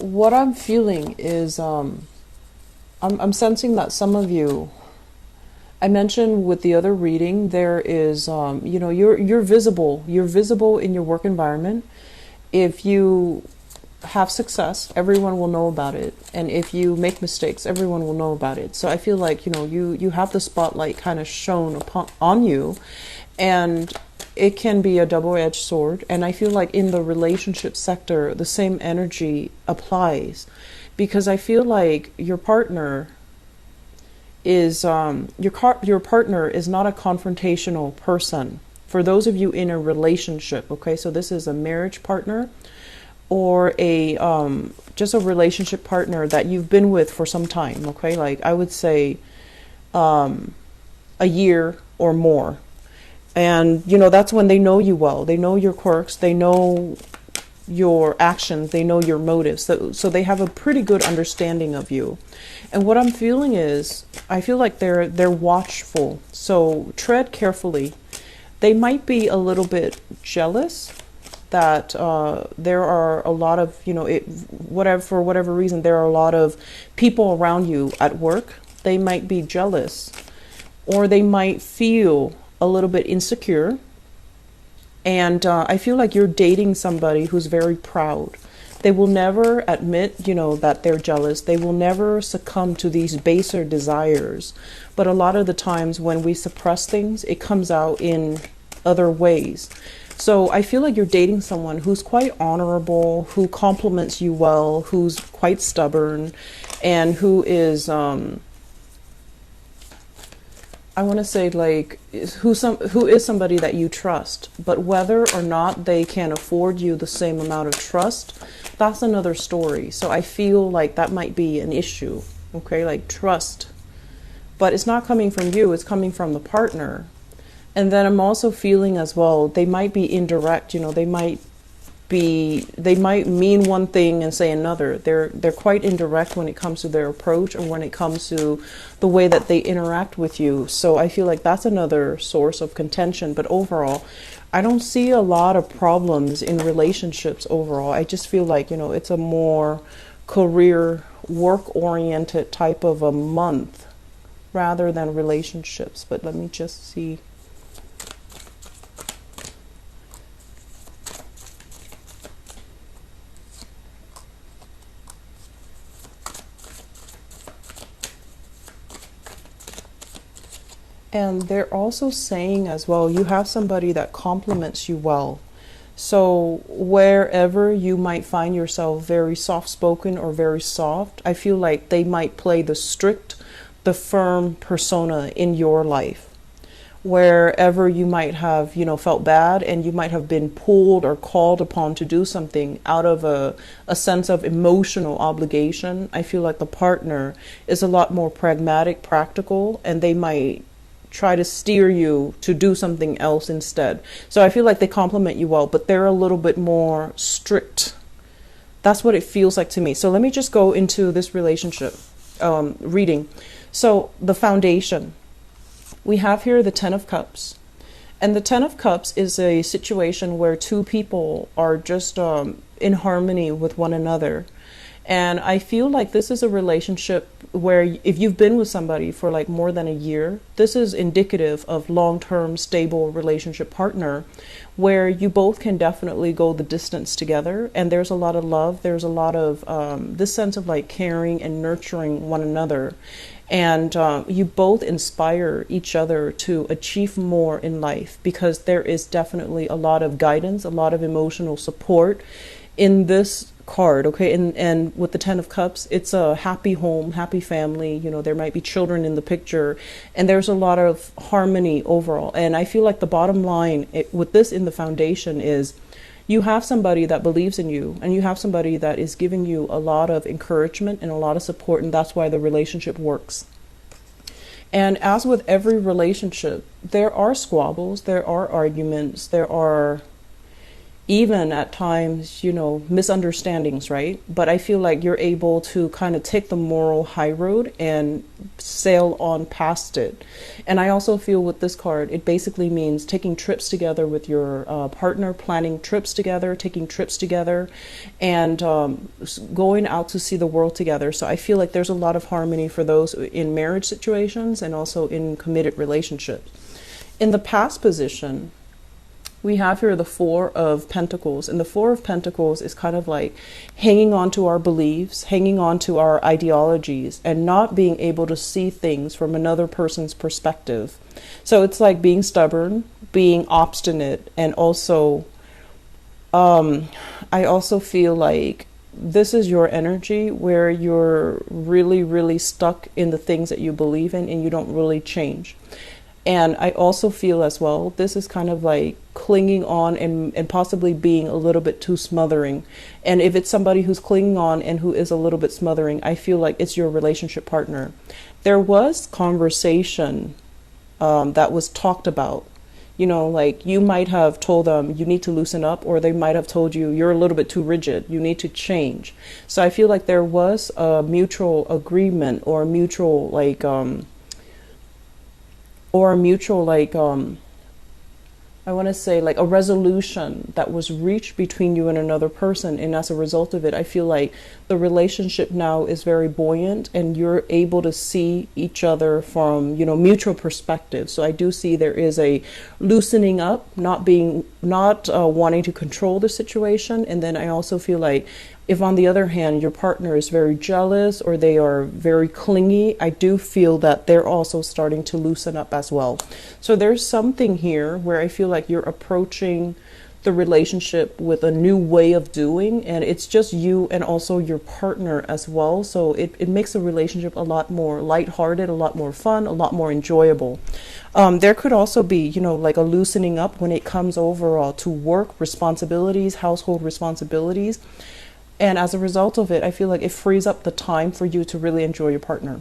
what I'm feeling is I'm sensing that some of you, I mentioned with the other reading, there is you're visible. You're visible in your work environment. If you have success, everyone will know about it, and if you make mistakes, everyone will know about it. So I feel like you have the spotlight kind of shown upon on you, and it can be a double-edged sword. And I feel like in the relationship sector, the same energy applies, because I feel like your partner is your partner is not a confrontational person. For those of you in a relationship, okay, so this is a marriage partner or a just a relationship partner that you've been with for some time, okay? Like I would say a year or more. And that's when they know you well. They know your quirks, they know your actions, they know your motives. So they have a pretty good understanding of you. And what I'm feeling is, I feel like they're watchful. So tread carefully. They might be a little bit jealous that there are a lot of, for whatever reason, there are a lot of people around you at work. They might be jealous, or they might feel a little bit insecure. And I feel like you're dating somebody who's very proud. They will never admit, that they're jealous. They will never succumb to these baser desires. But a lot of the times when we suppress things, it comes out in other ways. So I feel like you're dating someone who's quite honorable, who compliments you well, who's quite stubborn, and who is, I want to say, like, who is somebody that you trust. But whether or not they can afford you the same amount of trust, that's another story. So I feel like that might be an issue, okay, like trust. But it's not coming from you, it's coming from the partner. And then I'm also feeling as well, they might be indirect, they might mean one thing and say another. They're quite indirect when it comes to their approach, or when it comes to the way that they interact with you. So I feel like that's another source of contention. But overall, I don't see a lot of problems in relationships overall. I just feel like, it's a more career, work-oriented type of a month rather than relationships. But let me just see. And they're also saying as well, you have somebody that compliments you well. So wherever you might find yourself very soft-spoken or very soft, I feel like they might play the strict, the firm persona in your life. Wherever you might have, felt bad, and you might have been pulled or called upon to do something out of a sense of emotional obligation, I feel like the partner is a lot more pragmatic, practical, and they might try to steer you to do something else instead. So I feel like they compliment you well, but they're a little bit more strict. That's what it feels like to me. So let me just go into this relationship reading. So the foundation. We have here the Ten of Cups. And the Ten of Cups is a situation where two people are just in harmony with one another. And I feel like this is a relationship where if you've been with somebody for like more than a year, this is indicative of long-term stable relationship partner where you both can definitely go the distance together. And there's a lot of love. There's a lot of this sense of like caring and nurturing one another. And you both inspire each other to achieve more in life, because there is definitely a lot of guidance, a lot of emotional support in this card, okay? And with the Ten of Cups, it's a happy home, happy family. There might be children in the picture, and there's a lot of harmony overall. And I feel like the bottom line with this in the foundation is you have somebody that believes in you, and you have somebody that is giving you a lot of encouragement and a lot of support, and that's why the relationship works. And as with every relationship, there are squabbles, there are arguments, there are even at times, misunderstandings, right? But I feel like you're able to kind of take the moral high road and sail on past it. And I also feel with this card, it basically means taking trips together with your partner, planning trips together, taking trips together, and going out to see the world together. So I feel like there's a lot of harmony for those in marriage situations and also in committed relationships. In the past position, we have here the Four of Pentacles. And the Four of Pentacles is kind of like hanging on to our beliefs, hanging on to our ideologies, and not being able to see things from another person's perspective. So it's like being stubborn, being obstinate, and also, I also feel like this is your energy where you're really, really stuck in the things that you believe in and you don't really change. And I also feel as well, this is kind of like clinging on and possibly being a little bit too smothering. And if it's somebody who's clinging on and who is a little bit smothering, I feel like it's your relationship partner. There was conversation that was talked about. Like you might have told them you need to loosen up, or they might have told you you're a little bit too rigid, you need to change. So I feel like there was a mutual agreement or a mutual I want to say like a resolution that was reached between you and another person. And as a result of it, I feel like the relationship now is very buoyant and you're able to see each other from, mutual perspective. So I do see there is a loosening up, not wanting to control the situation. And then I also feel like if on the other hand, your partner is very jealous or they are very clingy, I do feel that they're also starting to loosen up as well. So there's something here where I feel like you're approaching the relationship with a new way of doing, and it's just you and also your partner as well. So it makes the relationship a lot more lighthearted, a lot more fun, a lot more enjoyable. There could also be, like a loosening up when it comes overall to work responsibilities, household responsibilities. And as a result of it, I feel like it frees up the time for you to really enjoy your partner.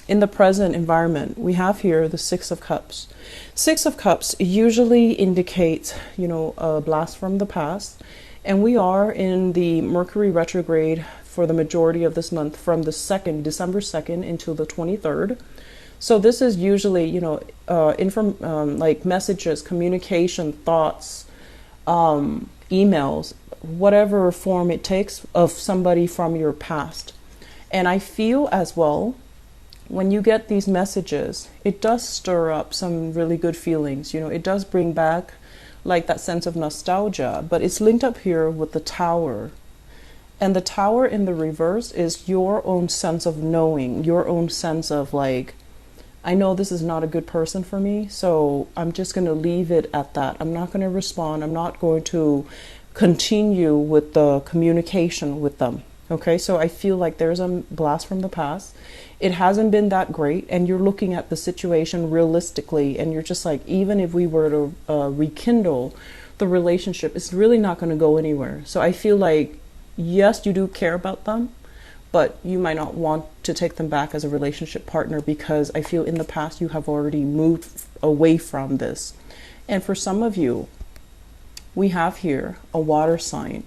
In the present environment, we have here the Six of Cups. Six of Cups usually indicates, a blast from the past. And we are in the Mercury retrograde for the majority of this month from the December 2nd until the 23rd. So this is usually, like messages, communication, thoughts, emails, whatever form it takes of somebody from your past. And I feel as well, when you get these messages, it does stir up some really good feelings. It does bring back like that sense of nostalgia, but it's linked up here with the Tower. And the Tower in the reverse is your own sense of knowing, your own sense of like, I know this is not a good person for me, so I'm just going to leave it at that. I'm not going to respond. I'm not going to continue with the communication with them. Okay, so I feel like there's a blast from the past. It hasn't been that great, and you're looking at the situation realistically, and you're just like, even if we were to rekindle the relationship, it's really not going to go anywhere. So I feel like, yes, you do care about them, but you might not want to take them back as a relationship partner because I feel in the past you have already moved away from this. And for some of you, we have here a water sign.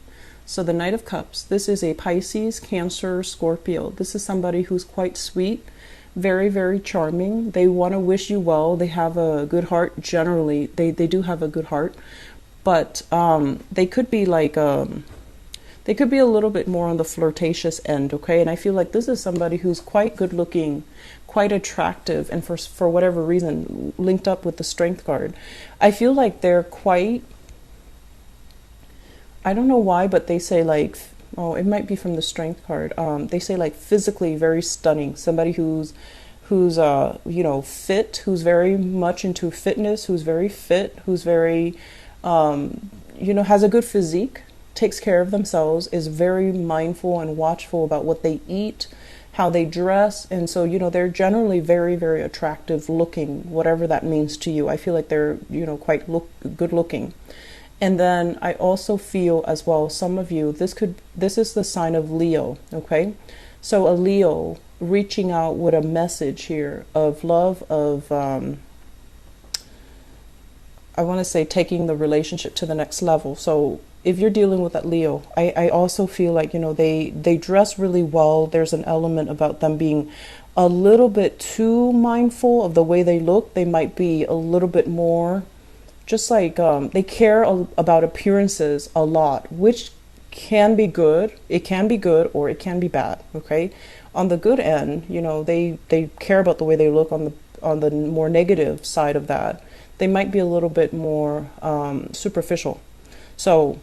So the Knight of Cups, this is a Pisces, Cancer, Scorpio. This is somebody who's quite sweet, very, very charming. They want to wish you well. They have a good heart. Generally, they do have a good heart. But they could be like, they could be a little bit more on the flirtatious end, okay? And I feel like this is somebody who's quite good looking, quite attractive, and for whatever reason, linked up with the Strength card. I feel like they're quite, I don't know why, but they say like, it might be from the Strength card. They say like physically very stunning. Somebody who's fit, who's very much into fitness, who's very fit, who's very, has a good physique, takes care of themselves, is very mindful and watchful about what they eat, how they dress. And so, they're generally very, very attractive looking, whatever that means to you. I feel like they're, quite good looking. And then I also feel as well, some of you, this is the sign of Leo, okay? So a Leo reaching out with a message here of love, of, I want to say taking the relationship to the next level. So if you're dealing with that Leo, I also feel like, they dress really well. There's an element about them being a little bit too mindful of the way they look. They might be a little bit more just like they care about appearances a lot, which can be good. It can be good or it can be bad. Okay. On the good end, they care about the way they look. On the more negative side of that, they might be a little bit more superficial. So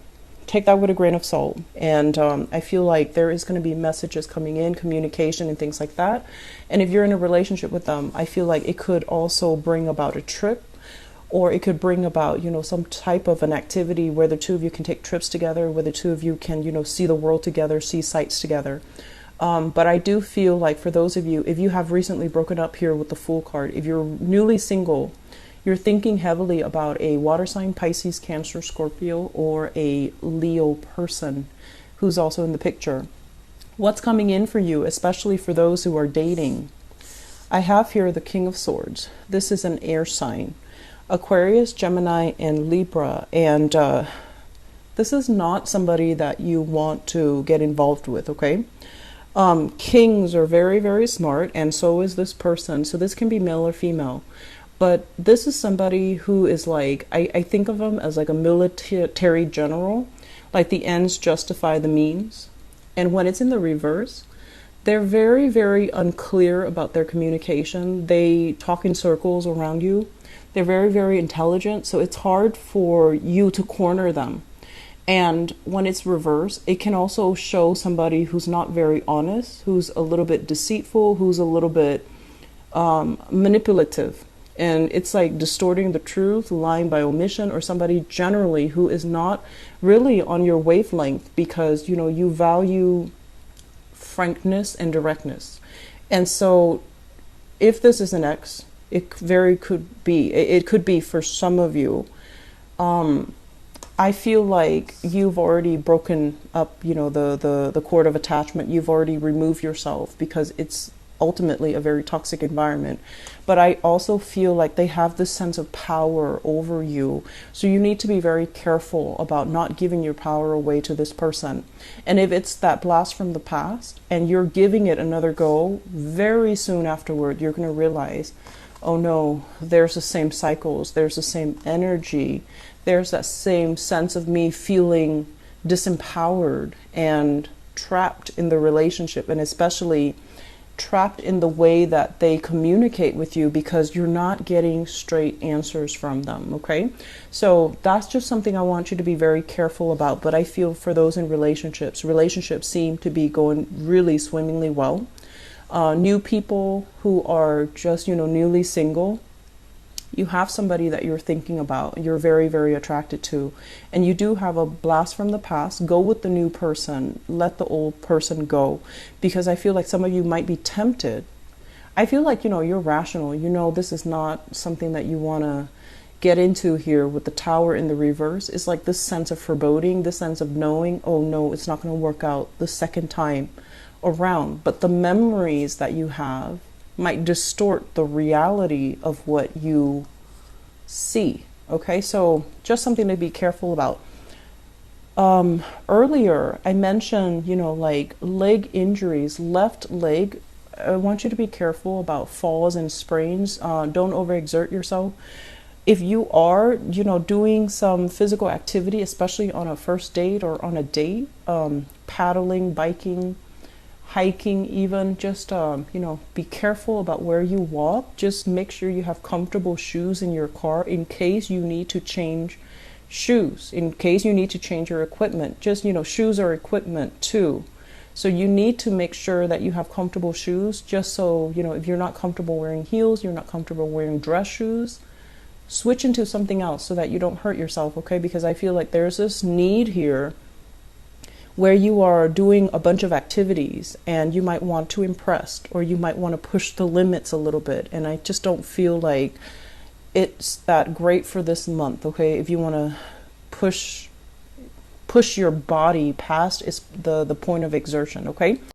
take that with a grain of salt. And I feel like there is going to be messages coming in, communication and things like that. And if you're in a relationship with them, I feel like it could also bring about a trip, or it could bring about, some type of an activity where the two of you can take trips together, where the two of you can, see the world together, see sights together. But I do feel like for those of you, if you have recently broken up here with the Fool card, if you're newly single, you're thinking heavily about a water sign, Pisces, Cancer, Scorpio, or a Leo person who's also in the picture. What's coming in for you, especially for those who are dating? I have here the King of Swords. This is an air sign. Aquarius, Gemini, and Libra. And this is not somebody that you want to get involved with, okay? Kings are very, very smart, and so is this person. So this can be male or female. But this is somebody who is like, I think of them as like a military general, like the ends justify the means. And when it's in the reverse, they're very, very unclear about their communication. They talk in circles around you. They're very, very intelligent, so it's hard for you to corner them. And when it's reverse, it can also show somebody who's not very honest, who's a little bit deceitful, who's a little bit manipulative. And it's like distorting the truth, lying by omission, or somebody generally who is not really on your wavelength because, you value frankness and directness. And so if this is an ex, it could be for some of you. I feel like you've already broken up, the cord of attachment. You've already removed yourself because it's ultimately a very toxic environment. But I also feel like they have this sense of power over you. So you need to be very careful about not giving your power away to this person. And if it's that blast from the past and you're giving it another go, very soon afterward, you're going to realize, oh no, there's the same cycles, there's the same energy, there's that same sense of me feeling disempowered and trapped in the relationship, and especially trapped in the way that they communicate with you because you're not getting straight answers from them, okay? So that's just something I want you to be very careful about. But I feel for those in relationships seem to be going really swimmingly well. New people who are just, newly single, you have somebody that you're thinking about, you're very, very attracted to, and you do have a blast from the past. Go with the new person, let the old person go, because I feel like some of you might be tempted. I feel like, you're rational, this is not something that you want to get into here with the Tower in the reverse. It's like this sense of foreboding, this sense of knowing, oh no, it's not going to work out the second time around. But the memories that you have might distort the reality of what you see. Okay, so just something to be careful about. Earlier I mentioned, like leg injuries, left leg. I want you to be careful about falls and sprains. Don't overexert yourself. If you are, doing some physical activity, especially on a first date or on a date, paddling, biking, hiking, even, just be careful about where you walk. Just make sure you have comfortable shoes in your car in case you need to change shoes, in case you need to change your equipment. Just, shoes are equipment too, so you need to make sure that you have comfortable shoes. Just so, if you're not comfortable wearing heels, you're not comfortable wearing dress shoes, switch into something else so that you don't hurt yourself. Okay, because I feel like there's this need here where you are doing a bunch of activities and you might want to impress, or you might want to push the limits a little bit. And I just don't feel like it's that great for this month, okay? If you want to push your body past the point of exertion, okay?